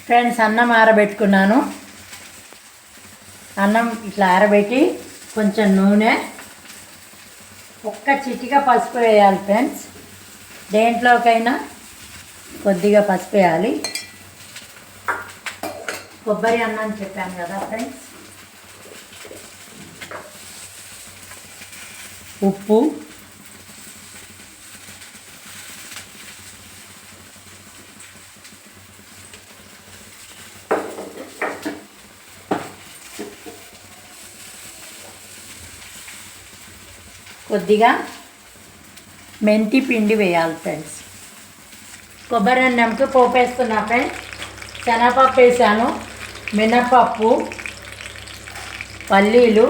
Friends, అన్నం ఆరబెట్టుకున్నాను. అన్నం ఇట్లా ఆరబెట్టి కొంచెం నూనె, ఒక్క చిటిక పసుపు వేయాలి ఫ్రెండ్స్. దేంట్లోకైనా కొద్దిగా పసుపు వేయాలి. కొబ్బరి అన్నం చెప్పాను కదా ఫ్రెండ్స్. ఉప్పు, కొద్దిగా మెంతి పిండి వేయాలి ఫ్రెండ్స్. కొబ్బరి అన్నంకి పోపు వేస్తున్నా ఫ్రెండ్స్. శనగపప్పు వేసాను, మినపప్పు, పల్లీలు,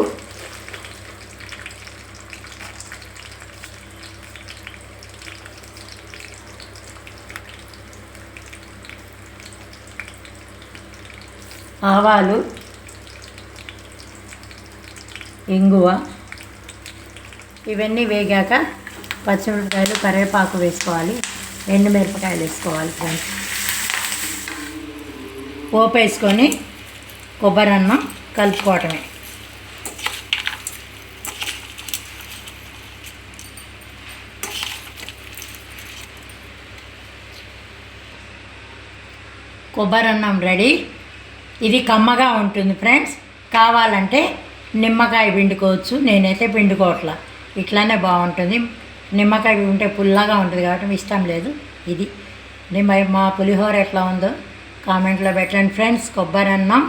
ఆవాలు, ఇంగువ. ఇవన్నీ వేగాక పచ్చిమిరపకాయలు, కరివేపాకు వేసుకోవాలి, ఎండుమిరపకాయలు వేసుకోవాలి ఫ్రెండ్స్. పోపు వేసుకొని కొబ్బరి అన్నం కలుపుకోవటమే. కొబ్బరి అన్నం రెడీ. ఇది కమ్మగా ఉంటుంది ఫ్రెండ్స్. కావాలంటే నిమ్మకాయ పిండుకోవచ్చు. నేనైతే పిండుకోవట్లా, ఇట్లానే బాగుంటుంది. నిమ్మకాయ ఉంటే పుల్లగా ఉంటుంది కాబట్టి ఇష్టం లేదు. ఇది మా పులిహోర ఎట్లా ఉందో కామెంట్లో పెట్టండి ఫ్రెండ్స్. కొబ్బరి అన్నం.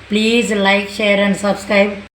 Please like, share and subscribe.